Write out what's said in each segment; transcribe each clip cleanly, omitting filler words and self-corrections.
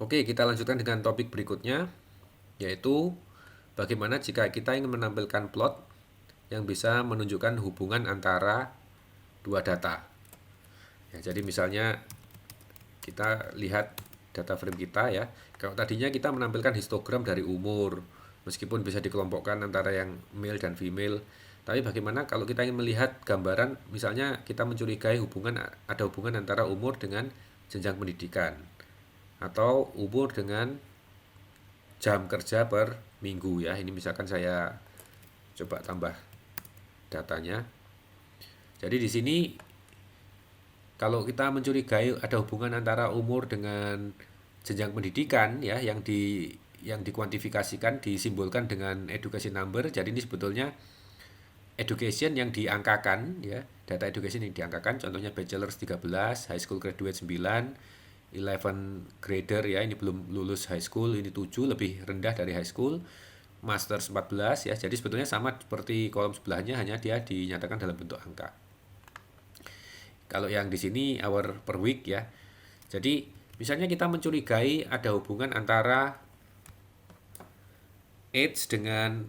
Oke, kita lanjutkan dengan topik berikutnya, yaitu bagaimana jika kita ingin menampilkan plot yang bisa menunjukkan hubungan antara dua data. Ya, jadi misalnya kita lihat data frame kita ya. Kalau tadinya kita menampilkan histogram dari umur, meskipun bisa dikelompokkan antara yang male dan female, tapi bagaimana kalau kita ingin melihat gambaran, misalnya kita mencurigai ada hubungan antara umur dengan jenjang pendidikan, atau umur dengan jam kerja per minggu ya. Ini misalkan saya coba tambah datanya. Jadi di sini kalau kita mencurigai ada hubungan antara umur dengan jenjang pendidikan ya yang dikuantifikasikan disimbolkan dengan education number. Jadi ini sebetulnya education yang diangkakan ya, data education yang diangkakan, contohnya bachelor's 13, high school graduate 9, 11 grader ya, ini belum lulus high school, ini 7 lebih rendah dari high school, masters 14 ya. Jadi sebetulnya sama seperti kolom sebelahnya, hanya dia dinyatakan dalam bentuk angka. Kalau yang di sini hour per week ya. Jadi misalnya kita mencurigai ada hubungan antara age dengan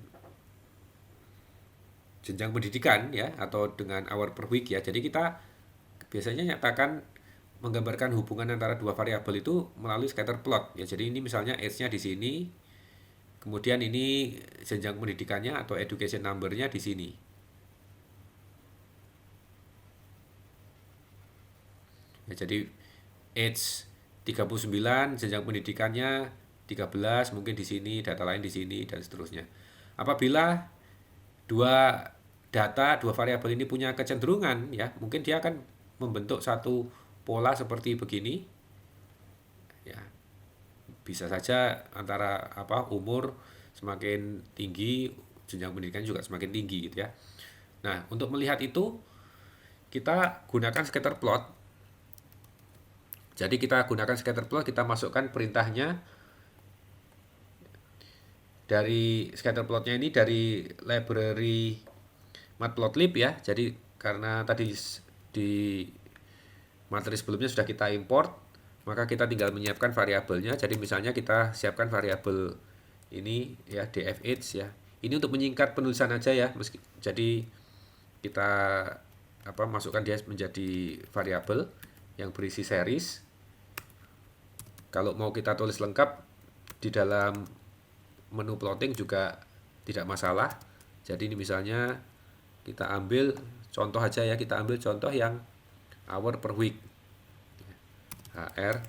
jenjang pendidikan ya, atau dengan hour per week ya. Jadi kita biasanya nyatakan menggambarkan hubungan antara dua variabel itu melalui scatter plot ya. Jadi ini misalnya age-nya di sini, kemudian ini jenjang pendidikannya atau education number-nya di sini. Ya, jadi age 39, jenjang pendidikannya 13, mungkin di sini, data lain di sini, dan seterusnya. Apabila dua dua variabel ini punya kecenderungan, ya, mungkin dia akan membentuk satu pola seperti begini. Ya, bisa saja antara umur semakin tinggi, jenjang pendidikan juga semakin tinggi gitu ya. Nah, untuk melihat itu kita gunakan scatter plot. Jadi kita gunakan scatter plot, kita masukkan perintahnya dari scatter plotnya ini dari library matplotlib ya. Jadi karena tadi di materi sebelumnya sudah kita import, maka kita tinggal menyiapkan variabelnya. Jadi misalnya kita siapkan variabel ini ya, dfh ya. Ini untuk menyingkat penulisan aja ya. Jadi kita masukkan dia menjadi variabel yang berisi series. Kalau mau kita tulis lengkap di dalam menu plotting juga tidak masalah. Jadi ini misalnya kita ambil contoh aja ya, kita ambil contoh yang hour per week, HR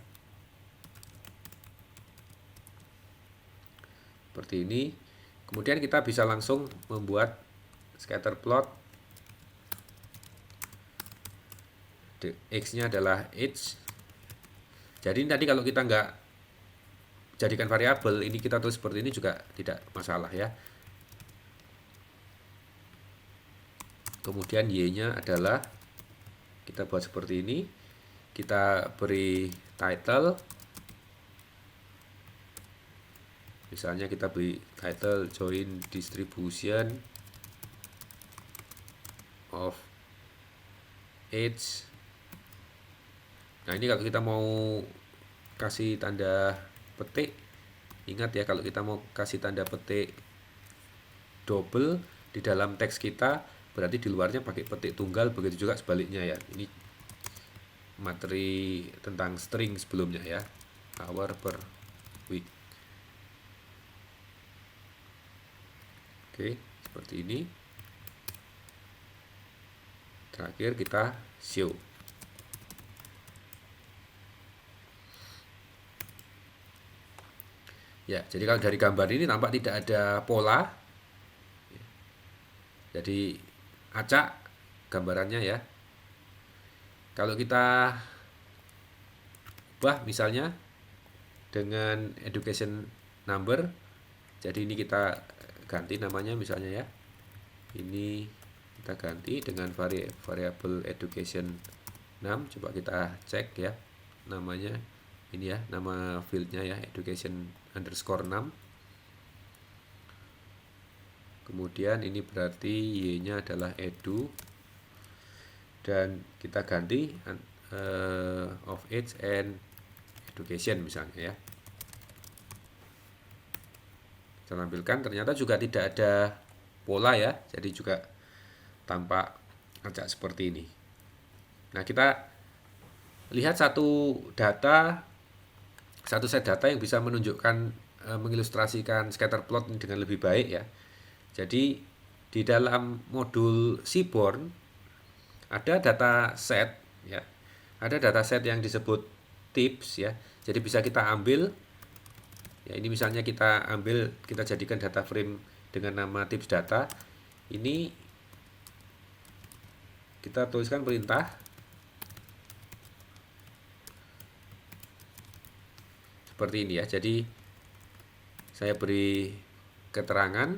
seperti ini. Kemudian kita bisa langsung membuat scatter plot. X-nya adalah age. Jadi tadi kalau kita nggak jadikan variabel, ini kita tulis seperti ini juga tidak masalah ya. Kemudian Y-nya adalah kita buat seperti ini. Kita beri title. Misalnya kita beri title join distribution of age. Nah, ini kalau kita mau kasih tanda petik, ingat ya, kalau kita mau kasih tanda petik double di dalam teks kita, berarti di luarnya pakai petik tunggal, begitu juga sebaliknya ya. Ini materi tentang string sebelumnya ya, hour per week. Oke, seperti ini. Terakhir kita show. Ya, jadi kalau dari gambar ini tampak tidak ada pola. Jadi acak gambarannya ya. Kalau kita ubah misalnya dengan education number, jadi ini kita ganti namanya misalnya ya. Ini kita ganti dengan variabel education 6. Coba kita cek ya namanya. Ini ya nama fieldnya ya, education underscore 6. Kemudian ini berarti Y-nya adalah edu, dan kita ganti of age and education misalnya ya. kita tampilkan, ternyata juga tidak ada pola ya, jadi juga tampak acak seperti ini. Nah, kita lihat satu set data yang bisa menunjukkan mengilustrasikan scatter plot dengan lebih baik ya. Jadi di dalam modul Seaborn ada data set ya. Ada data set yang disebut tips ya. Jadi bisa kita ambil ya, ini misalnya kita jadikan data frame dengan nama tips data. Ini kita tuliskan perintah seperti ini ya. Jadi saya beri keterangan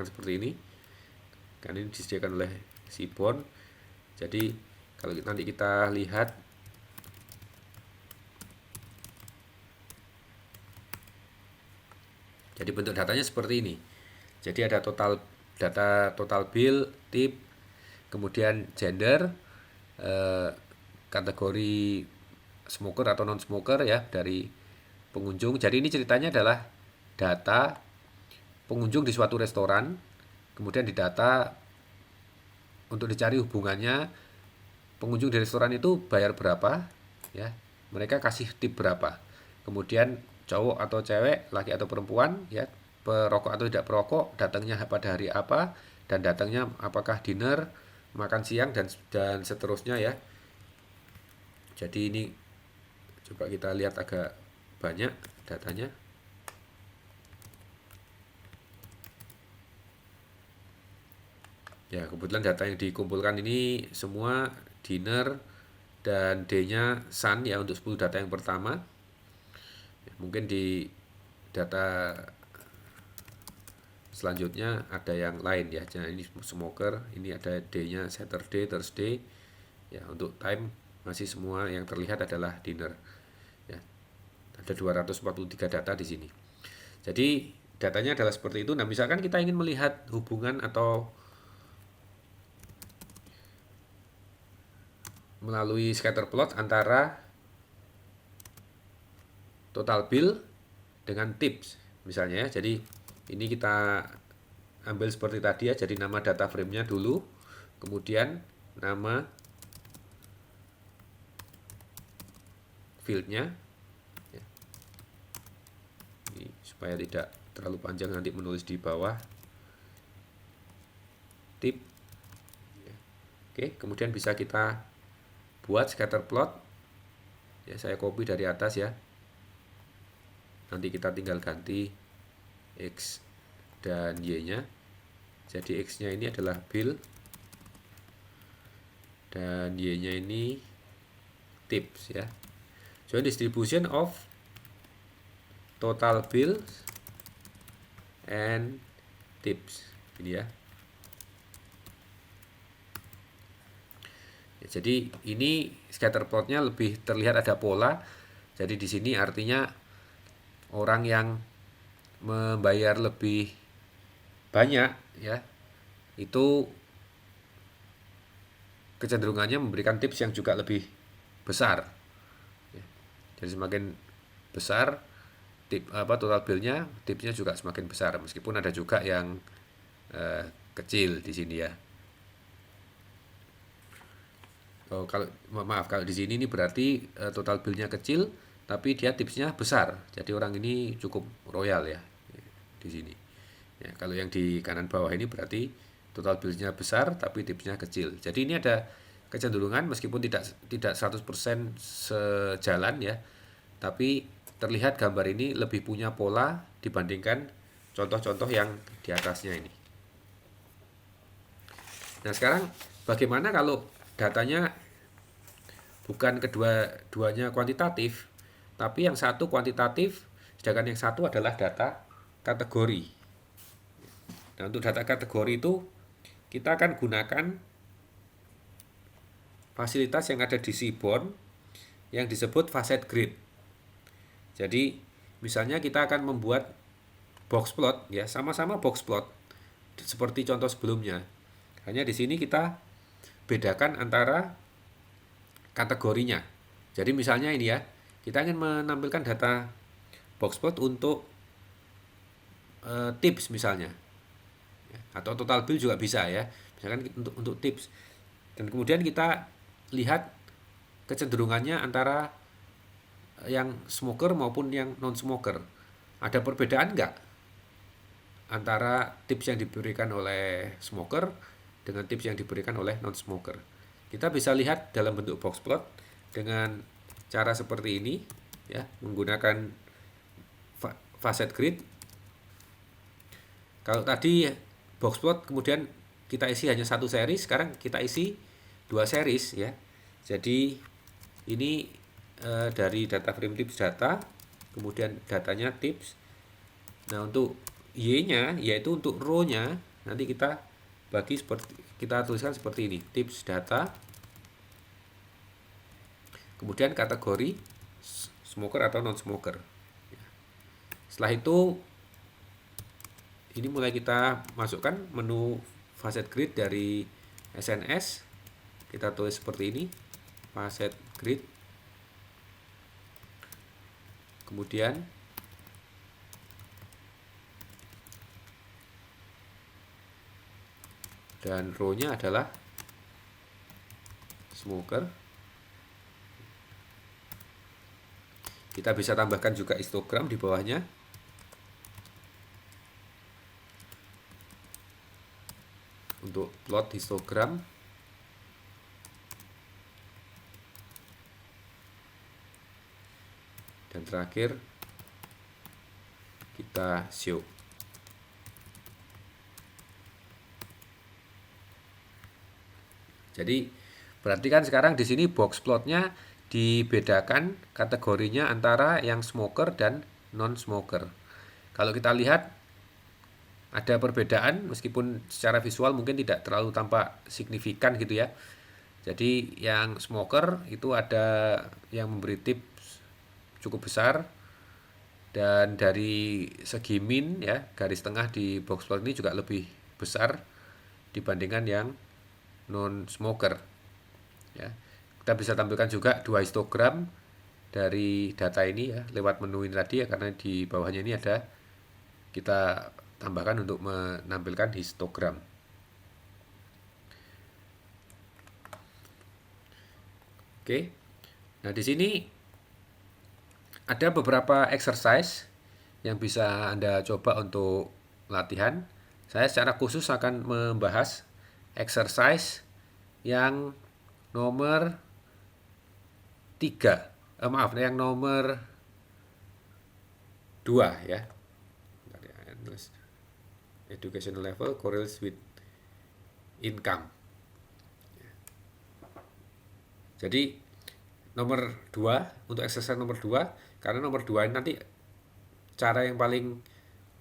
seperti ini. Kan ini disediakan oleh Seaborn. Jadi kalau nanti kita lihat jadi bentuk datanya seperti ini. Jadi ada data total bill, tip, kemudian gender, kategori smoker atau non smoker ya dari pengunjung. Jadi ini ceritanya adalah data pengunjung di suatu restoran, kemudian didata untuk dicari hubungannya pengunjung di restoran itu bayar berapa ya, mereka kasih tip berapa, kemudian cowok atau cewek, laki atau perempuan ya, perokok atau tidak perokok, datangnya pada hari apa, dan datangnya apakah dinner, makan siang, dan seterusnya ya. Jadi ini coba kita lihat agak banyak datanya. Ya, kebetulan data yang dikumpulkan ini semua dinner dan D-nya sun ya untuk 10 data yang pertama. Ya, mungkin di data selanjutnya ada yang lain ya. Jadi ini smoker, ini ada D-nya Saturday, Thursday. Ya, untuk time masih semua yang terlihat adalah dinner. Ya. Ada 243 data di sini. Jadi datanya adalah seperti itu. Nah, misalkan kita ingin melihat hubungan atau melalui scatter plot antara total bill dengan tips misalnya ya. Jadi ini kita ambil seperti tadi ya. Jadi nama data frame-nya dulu, kemudian nama field-nya ya. Ini supaya tidak terlalu panjang nanti menulis di bawah tip ya. Oke, kemudian bisa kita buat scatter plot ya, saya copy dari atas ya, nanti kita tinggal ganti X dan Y nya. Jadi X nya ini adalah bill dan Y nya ini tips ya. So distribution of total bills and tips ini ya. Jadi ini scatter plotnya lebih terlihat ada pola. Jadi di sini artinya orang yang membayar lebih banyak ya, itu kecenderungannya memberikan tips yang juga lebih besar. Jadi semakin besar total bill-nya, tipsnya juga semakin besar. Meskipun ada juga yang kecil di sini ya. Kalau di sini ini berarti total bill-nya kecil, tapi dia tipsnya besar. Jadi orang ini cukup royal ya di sini. Ya, kalau yang di kanan bawah ini berarti total bill-nya besar, tapi tipsnya kecil. Jadi ini ada kecenderungan meskipun tidak 100% sejalan ya, tapi terlihat gambar ini lebih punya pola dibandingkan contoh-contoh yang di atasnya ini. Nah sekarang bagaimana kalau datanya bukan kedua-duanya kuantitatif, tapi yang satu kuantitatif, sedangkan yang satu adalah data kategori. Nah, untuk data kategori itu kita akan gunakan fasilitas yang ada di Seaborn yang disebut facet grid. Jadi, misalnya kita akan membuat box plot ya, sama-sama box plot seperti contoh sebelumnya. Hanya di sini kita bedakan antara kategorinya. Jadi misalnya ini ya, kita ingin menampilkan data boxplot untuk tips misalnya, atau total bill juga bisa ya, misalkan untuk tips. Dan kemudian kita lihat kecenderungannya antara yang smoker maupun yang non smoker. Ada perbedaan nggak antara tips yang diberikan oleh smoker dengan tips yang diberikan oleh non smoker? Kita bisa lihat dalam bentuk box plot dengan cara seperti ini ya, menggunakan facet grid. Kalau tadi box plot kemudian kita isi hanya satu seri, sekarang kita isi dua series ya. Jadi ini dari data frame tips data, kemudian datanya tips. Nah, untuk Y-nya yaitu untuk row-nya nanti kita bagi seperti, kita tuliskan seperti ini, tips data, kemudian kategori smoker atau non smoker. Setelah itu ini mulai kita masukkan menu facet grid dari SNS. Kita tulis seperti ini, facet grid. Kemudian dan row-nya adalah smoker. Kita bisa tambahkan juga histogram di bawahnya. Untuk plot histogram. Dan terakhir kita show. Jadi berarti kan sekarang di sini box plotnya dibedakan kategorinya antara yang smoker dan non smoker. Kalau kita lihat ada perbedaan meskipun secara visual mungkin tidak terlalu tampak signifikan gitu ya. Jadi yang smoker itu ada yang memberi tips cukup besar, dan dari segi min ya, garis tengah di box plot ini juga lebih besar dibandingkan yang non smoker ya. Kita bisa tampilkan juga dua histogram dari data ini ya lewat menu ini tadi ya, karena di bawahnya ini ada, kita tambahkan untuk menampilkan histogram. Oke. Nah, di sini ada beberapa exercise yang bisa Anda coba untuk latihan. Saya secara khusus akan membahas exercise yang nomor 3. Yang nomor 2 ya. Educational level correlates with income. Jadi nomor 2, untuk exercise nomor 2, karena nomor 2 ini nanti cara yang paling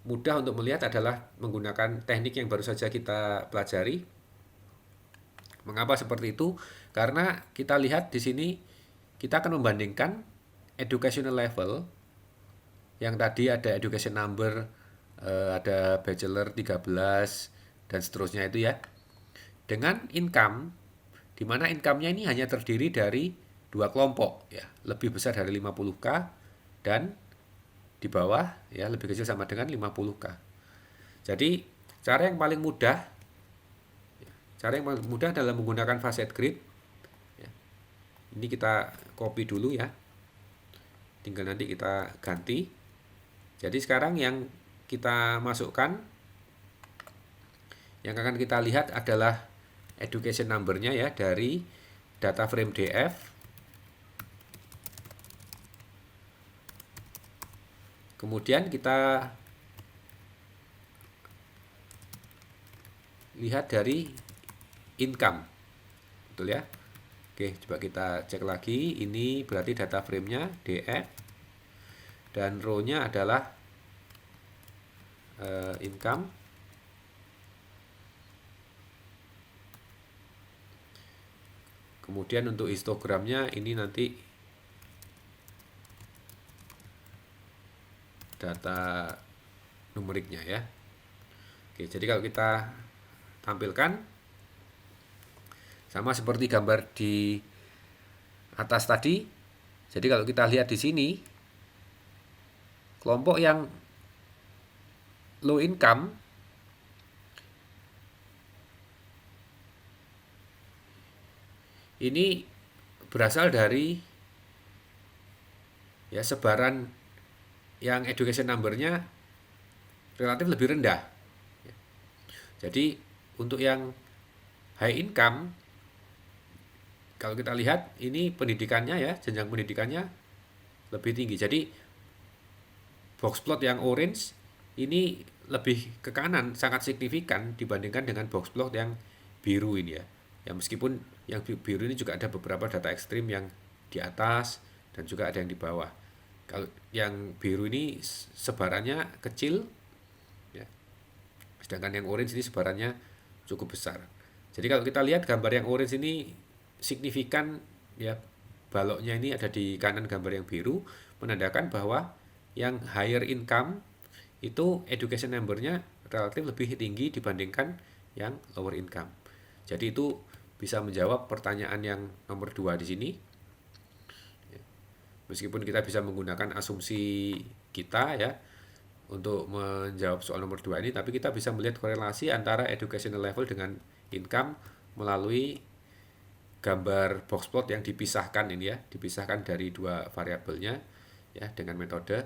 mudah untuk melihat adalah menggunakan teknik yang baru saja kita pelajari. Mengapa seperti itu? Karena kita lihat di sini kita akan membandingkan educational level yang tadi ada education number, ada bachelor 13 dan seterusnya itu ya, dengan income, di mana income-nya ini hanya terdiri dari dua kelompok ya, lebih besar dari 50K dan di bawah ya lebih kecil sama dengan 50K. Jadi cara yang paling mudah adalah menggunakan facet grid ya. Ini kita copy dulu ya, tinggal nanti kita ganti. Jadi sekarang yang kita masukkan, yang akan kita lihat adalah education number-nya ya dari data frame DF. Kemudian kita lihat dari income. Betul ya? Oke, coba kita cek lagi. Ini berarti data frame-nya DF dan row-nya adalah income. Kemudian untuk histogramnya ini nanti data numeriknya ya. Oke, jadi kalau kita tampilkan sama seperti gambar di atas tadi. Jadi kalau kita lihat di sini, kelompok yang low income ini berasal dari ya sebaran yang education number-nya relatif lebih rendah. Jadi untuk yang high income, kalau kita lihat ini pendidikannya ya, jenjang pendidikannya lebih tinggi. Jadi box plot yang orange ini lebih ke kanan, sangat signifikan dibandingkan dengan box plot yang biru ini ya. Ya meskipun yang biru ini juga ada beberapa data ekstrim yang di atas dan juga ada yang di bawah. Kalau yang biru ini sebarannya kecil, ya. Sedangkan yang orange ini sebarannya cukup besar. Jadi kalau kita lihat gambar yang orange ini signifikan ya, baloknya ini ada di kanan gambar yang biru, menandakan bahwa yang higher income itu education number-nya relatif lebih tinggi dibandingkan yang lower income. Jadi itu bisa menjawab pertanyaan yang nomor 2 di sini. Meskipun kita bisa menggunakan asumsi kita ya untuk menjawab soal nomor 2 ini, tapi kita bisa melihat korelasi antara educational level dengan income melalui gambar box plot yang dipisahkan ini ya, dipisahkan dari dua variabelnya ya dengan metode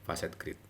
Facet Grid.